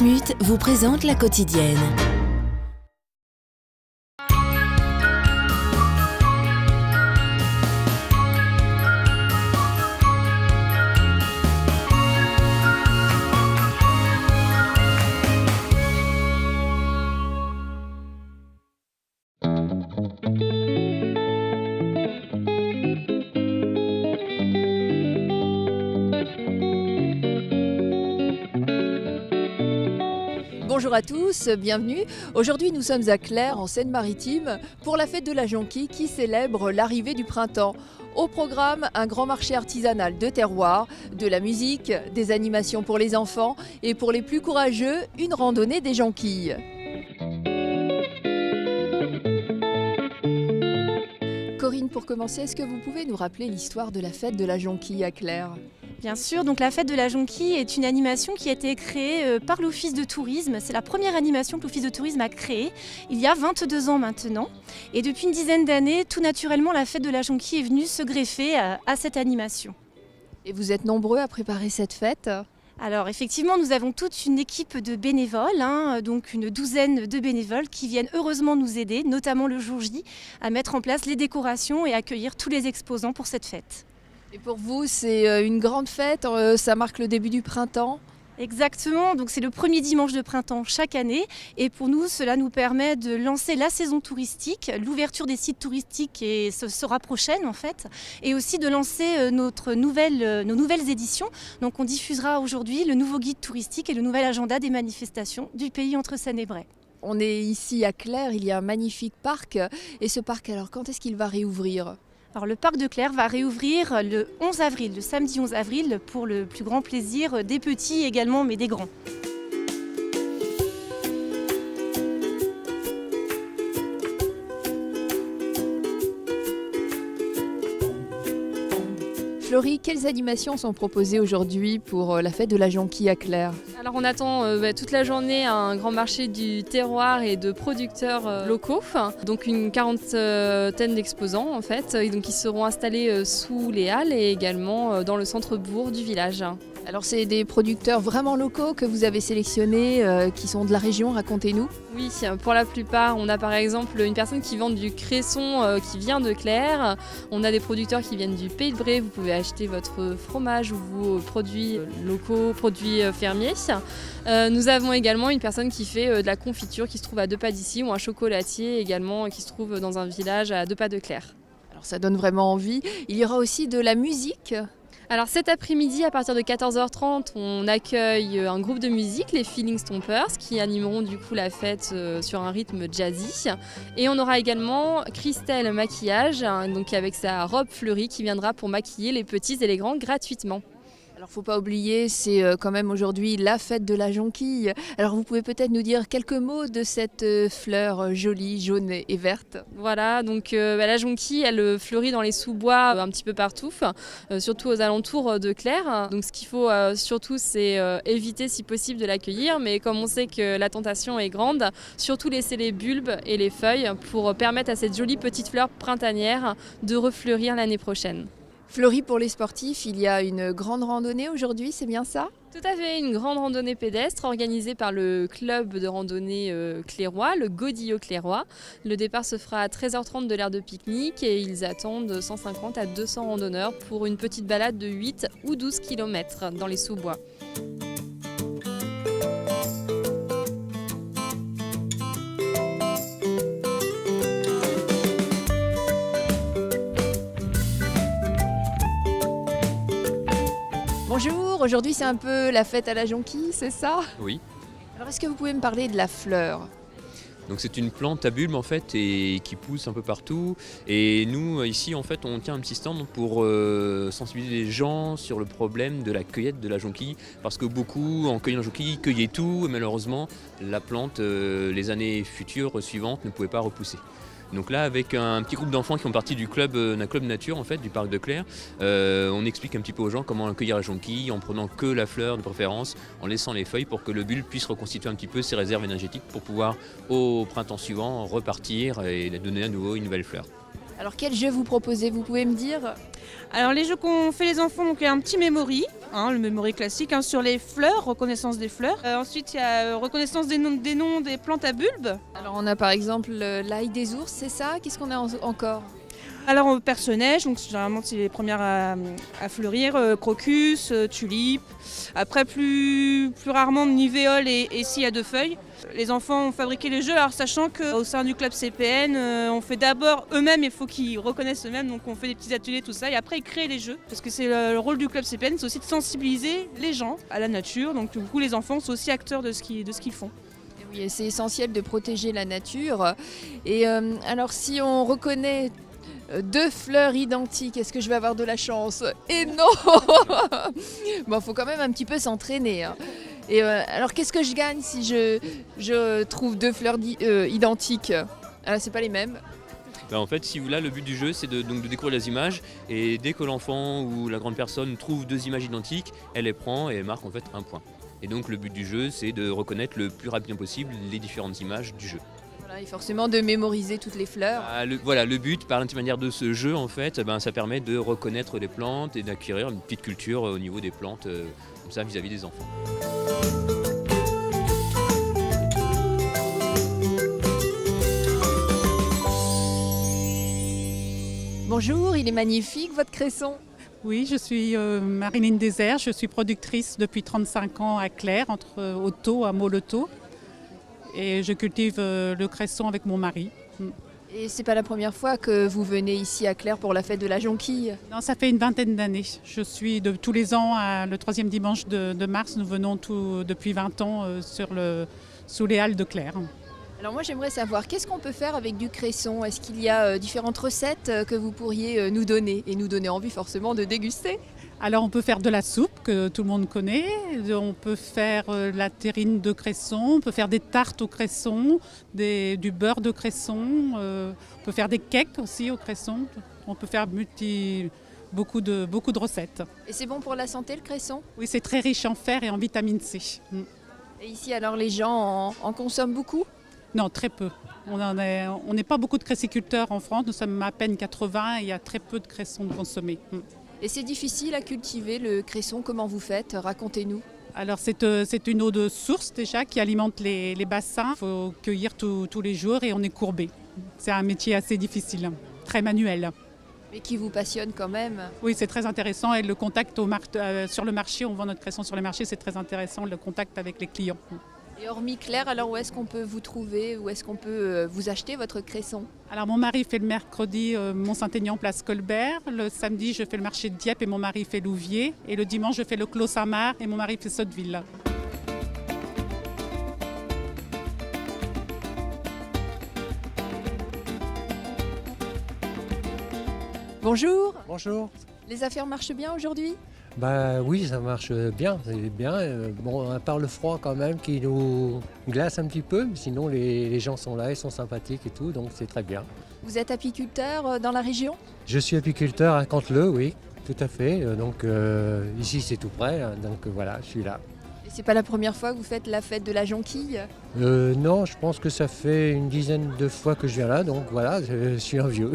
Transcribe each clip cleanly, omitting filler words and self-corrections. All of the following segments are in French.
Matmut vous présente la quotidienne. Bonjour à tous, bienvenue. Aujourd'hui nous sommes à Clères en Seine-Maritime pour la fête de la Jonquille qui célèbre l'arrivée du printemps. Au programme, un grand marché artisanal de terroir, de la musique, des animations pour les enfants et pour les plus courageux, une randonnée des jonquilles. Corinne, pour commencer, est-ce que vous pouvez nous rappeler l'histoire de la fête de la Jonquille à Clères ? Bien sûr, donc la fête de la Jonquille est une animation qui a été créée par l'Office de tourisme. C'est la première animation que l'Office de tourisme a créée il y a 22 ans maintenant. Et depuis une dizaine d'années, tout naturellement, la fête de la Jonquille est venue se greffer à cette animation. Et vous êtes nombreux à préparer cette fête ? Alors effectivement, nous avons toute une équipe de bénévoles, donc une douzaine de bénévoles qui viennent heureusement nous aider, notamment le jour J, à mettre en place les décorations et accueillir tous les exposants pour cette fête. Et pour vous, c'est une grande fête, ça marque le début du printemps ? Exactement, donc c'est le premier dimanche de printemps chaque année et pour nous cela nous permet de lancer la saison touristique, l'ouverture des sites touristiques sera prochaine en fait et aussi de lancer nos nouvelles éditions. Donc on diffusera aujourd'hui le nouveau guide touristique et le nouvel agenda des manifestations du pays entre Seine et Bray. On est ici à Clères, il y a un magnifique parc et ce parc alors quand est-ce qu'il va réouvrir ? Alors, le parc de Clères va réouvrir le 11 avril, le samedi 11 avril, pour le plus grand plaisir des petits également, mais des grands. Florie, quelles animations sont proposées aujourd'hui pour la fête de la Jonquille à Clères ? Alors on attend toute la journée un grand marché du terroir et de producteurs locaux, donc une quarantaine d'exposants en fait, et donc ils seront installés sous les halles et également dans le centre-bourg du village. Alors c'est des producteurs vraiment locaux que vous avez sélectionnés, qui sont de la région, racontez-nous. Oui, pour la plupart, on a par exemple une personne qui vend du cresson qui vient de Clères, on a des producteurs qui viennent du Pays de Bray, vous pouvez acheter votre fromage ou vos produits locaux, produits fermiers. Nous avons également une personne qui fait de la confiture qui se trouve à 2 pas d'ici ou un chocolatier également qui se trouve dans un village à 2 pas de Clères. Alors ça donne vraiment envie. Il y aura aussi de la musique. Alors cet après-midi, à partir de 14h30, on accueille un groupe de musique, les Feeling Stompers, qui animeront du coup la fête sur un rythme jazzy. Et on aura également Christelle Maquillage, donc avec sa robe fleurie, qui viendra pour maquiller les petits et les grands gratuitement. Alors faut pas oublier, c'est quand même aujourd'hui la fête de la Jonquille. Alors vous pouvez peut-être nous dire quelques mots de cette fleur jolie, jaune et verte. Voilà, donc la Jonquille, elle fleurit dans les sous-bois un petit peu partout, surtout aux alentours de Clères. Donc ce qu'il faut surtout, c'est éviter si possible de l'accueillir, mais comme on sait que la tentation est grande, surtout laisser les bulbes et les feuilles pour permettre à cette jolie petite fleur printanière de refleurir l'année prochaine. Florie, pour les sportifs, il y a une grande randonnée aujourd'hui, c'est bien ça ? Tout à fait, une grande randonnée pédestre organisée par le club de randonnée clérois, le Godillot Clérois. Le départ se fera à 13h30 de l'aire de pique-nique et ils attendent 150 à 200 randonneurs pour une petite balade de 8 ou 12 km dans les sous-bois. Bonjour, aujourd'hui c'est un peu la fête à la Jonquille, c'est ça ? Oui, Alors est-ce que vous pouvez me parler de la fleur ? donc c'est une plante à bulbe en fait et qui pousse un peu partout. Et nous ici en fait on tient un petit stand pour sensibiliser les gens sur le problème de la cueillette de la jonquille. Parce que beaucoup en cueillant la jonquille cueillaient tout et malheureusement la plante les années futures suivantes ne pouvait pas repousser. Donc là, avec un petit groupe d'enfants qui font partie du club, d'un club nature en fait, du parc de Clères, on explique un petit peu aux gens comment cueillir la jonquille en prenant que la fleur de préférence, en laissant les feuilles pour que le bulbe puisse reconstituer un petit peu ses réserves énergétiques pour pouvoir au printemps suivant repartir et donner à nouveau une nouvelle fleur. Alors quel jeu vous proposez, vous pouvez me dire? Alors les jeux qu'ont fait les enfants, donc il y a un petit memory, le memory classique sur les fleurs, reconnaissance des fleurs. Ensuite il y a reconnaissance des noms des plantes à bulbes. Alors on a par exemple l'ail des ours, c'est ça? Qu'est-ce qu'on a encore? Alors perce-neige, donc généralement c'est les premières à fleurir, crocus, tulipes. Après plus rarement nivéole et scie à deux feuilles. Les enfants ont fabriqué les jeux, alors sachant qu'au sein du club CPN, on fait d'abord eux-mêmes, il faut qu'ils reconnaissent eux-mêmes, donc on fait des petits ateliers, tout ça, et après ils créent les jeux. Parce que c'est le rôle du club CPN, c'est aussi de sensibiliser les gens à la nature, donc du coup les enfants sont aussi acteurs de ce qu'ils font. Oui, et c'est essentiel de protéger la nature. Et alors si on reconnaît deux fleurs identiques, est-ce que je vais avoir de la chance? Et non. Bon, faut quand même un petit peu s'entraîner. Et alors qu'est-ce que je gagne si je trouve deux fleurs identiques? Alors c'est pas les mêmes. En fait, si vous là, le but du jeu, c'est de découvrir les images. Et dès que l'enfant ou la grande personne trouve deux images identiques, elle les prend et elle marque en fait un point. Et donc le but du jeu, c'est de reconnaître le plus rapidement possible les différentes images du jeu. Voilà, et forcément de mémoriser toutes les fleurs. Le but, par l'intermédiaire de ce jeu, en fait, ça permet de reconnaître les plantes et d'acquérir une petite culture au niveau des plantes, comme ça, vis-à-vis des enfants. Bonjour, il est magnifique votre cresson. Oui, je suis Marilyn Désert, je suis productrice depuis 35 ans à Claire, entre Auto à Moleto. Et je cultive le cresson avec mon mari. Et c'est pas la première fois que vous venez ici à Claire pour la fête de la jonquille? Non, ça fait une vingtaine d'années. Je suis tous les ans, le troisième dimanche de mars, nous venons depuis 20 ans sous les halles de Claire. Alors moi j'aimerais savoir, qu'est-ce qu'on peut faire avec du cresson? Est-ce qu'il y a différentes recettes que vous pourriez nous donner et nous donner envie forcément de déguster? Alors on peut faire de la soupe que tout le monde connaît, on peut faire la terrine de cresson, on peut faire des tartes au cresson, du beurre de cresson, on peut faire des cakes aussi au cresson, on peut faire beaucoup de recettes. Et c'est bon pour la santé le cresson? Oui, c'est très riche en fer et en vitamine C. Et ici alors les gens en consomment beaucoup? Non, très peu. On n'est pas beaucoup de cressiculteurs en France, nous sommes à peine 80 et il y a très peu de cressons de consommés. Et c'est difficile à cultiver le cresson, comment vous faites? Racontez-nous. Alors c'est une eau de source déjà qui alimente les bassins. Il faut cueillir tous les jours et on est courbé. C'est un métier assez difficile, très manuel. Mais qui vous passionne quand même? Oui, c'est très intéressant et le contact sur le marché, on vend notre cresson sur les marchés, c'est très intéressant le contact avec les clients. Et hormis Claire, alors où est-ce qu'on peut vous trouver? Où est-ce qu'on peut vous acheter votre cresson? Alors mon mari fait le mercredi Mont-Saint-Aignan, place Colbert. Le samedi, je fais le marché de Dieppe et mon mari fait Louviers. Et le dimanche, je fais le Clos Saint-Marc et mon mari fait Sotteville. Bonjour. Bonjour. Les affaires marchent bien aujourd'hui? Bah oui, ça marche bien, c'est bien. Bon, à part le froid quand même qui nous glace un petit peu, mais sinon les gens sont là, ils sont sympathiques et tout, donc c'est très bien. Vous êtes apiculteur dans la région? Je suis apiculteur à Canteleu, oui, tout à fait. Donc ici c'est tout près, donc voilà, je suis là. Et c'est pas la première fois que vous faites la fête de la jonquille? Non, je pense que ça fait une dizaine de fois que je viens là, donc voilà, je suis un vieux.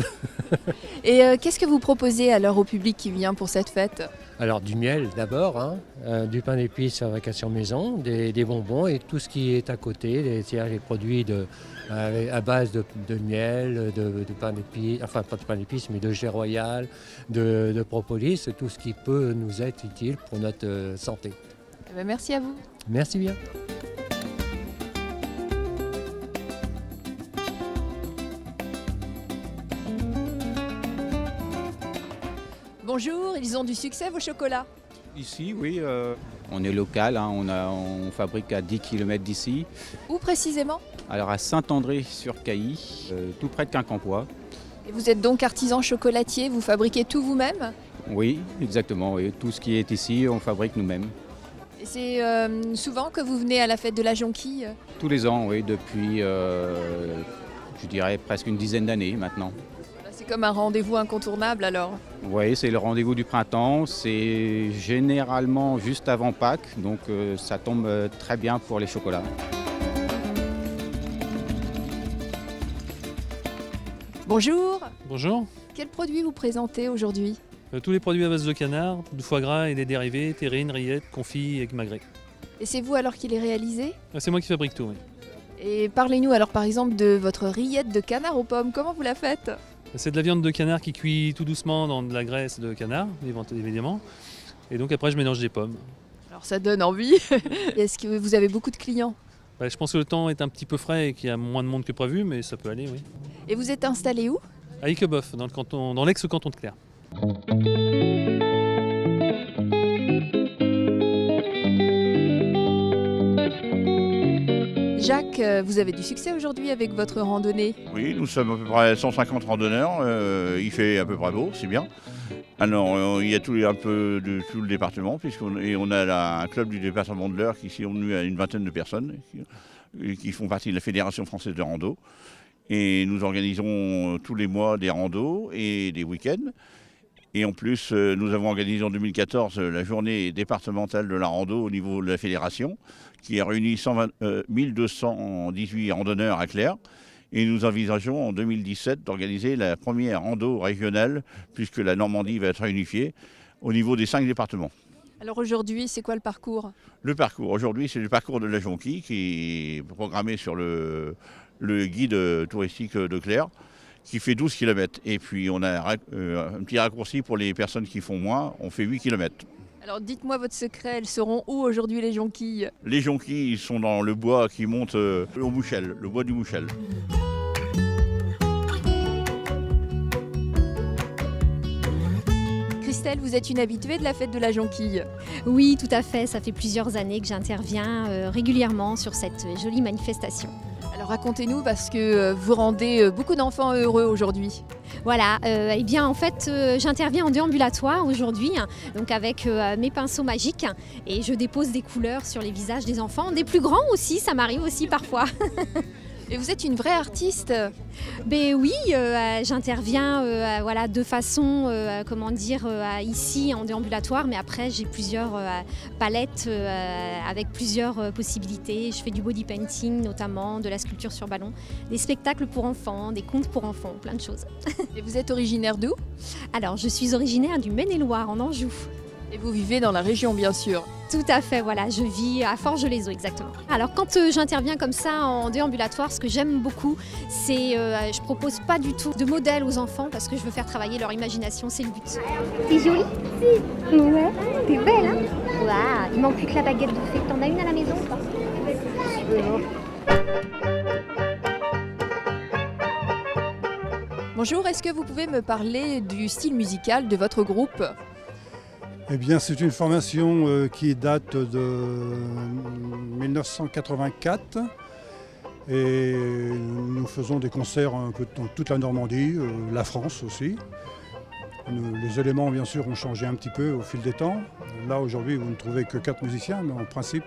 Et qu'est-ce que vous proposez alors au public qui vient pour cette fête? Alors du miel d'abord, du pain d'épices fabrication maison, des bonbons et tout ce qui est à côté, c'est-à-dire les produits à base de miel, de pain d'épices, enfin pas de pain d'épices mais de jet royal, de propolis, tout ce qui peut nous être utile pour notre santé. Eh bien, merci à vous. Merci bien. Bonjour, ils ont du succès vos chocolats? Ici, oui, on est local, on fabrique à 10 km d'ici. Où précisément? Alors à Saint-André-sur-Cailly, tout près de Quincampoix. Et vous êtes donc artisan chocolatier, vous fabriquez tout vous-même? Oui, exactement, oui. Tout ce qui est ici, on fabrique nous-mêmes. Et c'est souvent que vous venez à la fête de la jonquille? Tous les ans, oui, depuis, je dirais, presque une dizaine d'années maintenant. C'est comme un rendez-vous incontournable alors? Oui, c'est le rendez-vous du printemps, c'est généralement juste avant Pâques, donc ça tombe très bien pour les chocolats. Bonjour. Bonjour. Quels produits vous présentez aujourd'hui? Tous les produits à base de canard, de foie gras et des dérivés, terrines, rillettes, confits et magrets. Et c'est vous alors qui les réalisez? C'est moi qui fabrique tout, oui. Et parlez-nous alors par exemple de votre rillette de canard aux pommes. Comment vous la faites? C'est de la viande de canard qui cuit tout doucement dans de la graisse de canard, évidemment. Et donc après je mélange des pommes. Alors ça donne envie. Est-ce que vous avez beaucoup de clients? Je pense que le temps est un petit peu frais et qu'il y a moins de monde que prévu, mais ça peut aller, oui. Et vous êtes installé où? À Iqueboeuf, dans l'ex-canton de Clermps. Jacques, vous avez du succès aujourd'hui avec votre randonnée? Oui, nous sommes à peu près 150 randonneurs, il fait à peu près beau, c'est bien. Alors il y a un peu de tout le département, on a un club du département de l'Eure qui s'est réuni à une vingtaine de personnes qui font partie de la Fédération française de rando. Et nous organisons tous les mois des randos et des week-ends. Et en plus, nous avons organisé en 2014 la journée départementale de la rando au niveau de la fédération, qui a réuni 1218 randonneurs à Clermps. Et nous envisageons en 2017 d'organiser la première rando régionale, puisque la Normandie va être réunifiée, au niveau des 5 départements. Alors aujourd'hui, c'est quoi le parcours? Le parcours, aujourd'hui, c'est le parcours de la Jonquille, qui est programmé sur le guide touristique de Clermps, qui fait 12 km. Et puis on a un petit raccourci pour les personnes qui font moins, on fait 8 km. Alors dites-moi votre secret, elles seront où aujourd'hui les jonquilles? Les jonquilles sont dans le bois qui monte au Mouchel, le bois du Mouchel. Christelle, vous êtes une habituée de la fête de la jonquille? Oui, tout à fait, ça fait plusieurs années que j'interviens régulièrement sur cette jolie manifestation. Alors racontez-nous, parce que vous rendez beaucoup d'enfants heureux aujourd'hui. Voilà, eh bien en fait j'interviens en déambulatoire aujourd'hui, donc avec mes pinceaux magiques, et je dépose des couleurs sur les visages des enfants, des plus grands aussi, ça m'arrive aussi parfois. Et vous êtes une vraie artiste? Ben oui, j'interviens voilà, de façon, ici en déambulatoire, mais après j'ai plusieurs palettes avec plusieurs possibilités. Je fais du body painting notamment, de la sculpture sur ballon, des spectacles pour enfants, des contes pour enfants, plein de choses. Et vous êtes originaire d'où? Alors je suis originaire du Maine-et-Loire, en Anjou. Et vous vivez dans la région bien sûr? Tout à fait, voilà, je vis à Forges-les-Eaux exactement. Alors quand j'interviens comme ça en déambulatoire, ce que j'aime beaucoup, c'est je propose pas du tout de modèle aux enfants parce que je veux faire travailler leur imagination, c'est le but. T'es jolie? Si. Ouais, t'es belle, hein? Waouh, il manque plus que la baguette de fée. T'en as une à la maison ou pas? Bonjour, est-ce que vous pouvez me parler du style musical de votre groupe? Eh bien, c'est une formation qui date de 1984 et nous faisons des concerts un peu dans toute la Normandie, la France aussi. Les éléments, bien sûr, ont changé un petit peu au fil des temps. Là, aujourd'hui, vous ne trouvez que 4 musiciens, mais en principe,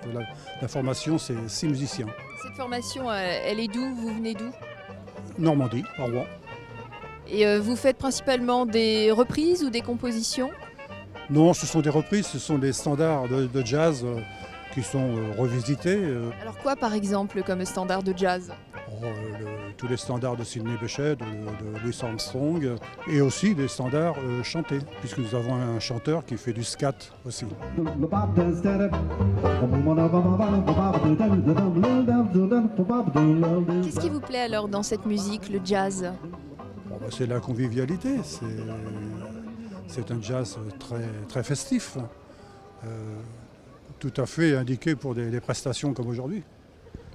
la formation, c'est 6 musiciens. Cette formation, elle est d'où? Vous venez d'où? Normandie, à Rouen. Et vous faites principalement des reprises ou des compositions? Non, ce sont des reprises, ce sont des standards de jazz qui sont revisités. Alors quoi par exemple comme standard de jazz? Tous les standards de Sidney Bechet, de Louis Armstrong, et aussi des standards chantés, puisque nous avons un chanteur qui fait du scat aussi. Qu'est-ce qui vous plaît alors dans cette musique, le jazz? C'est la convivialité, c'est un jazz très festif, tout à fait indiqué pour des prestations comme aujourd'hui.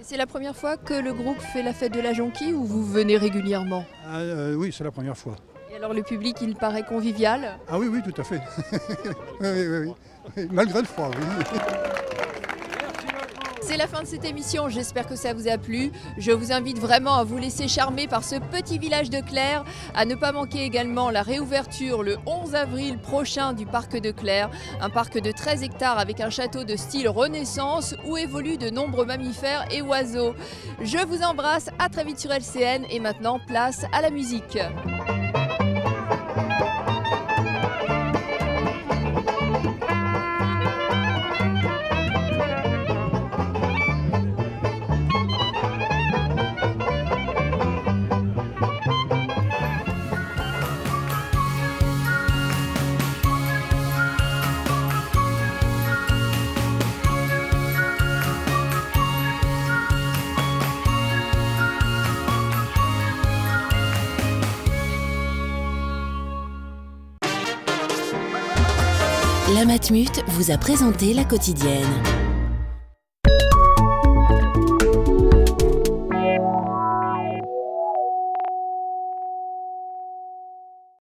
C'est la première fois que le groupe fait la fête de la jonquille ou vous venez régulièrement? Oui, c'est la première fois. Et alors le public, il paraît convivial? Ah oui, tout à fait. oui, malgré le froid, oui. C'est la fin de cette émission, j'espère que ça vous a plu. Je vous invite vraiment à vous laisser charmer par ce petit village de Clermps, à ne pas manquer également la réouverture le 11 avril prochain du parc de Clermps, un parc de 13 hectares avec un château de style Renaissance où évoluent de nombreux mammifères et oiseaux. Je vous embrasse, à très vite sur LCN et maintenant place à la musique. La Matmut vous a présenté la quotidienne.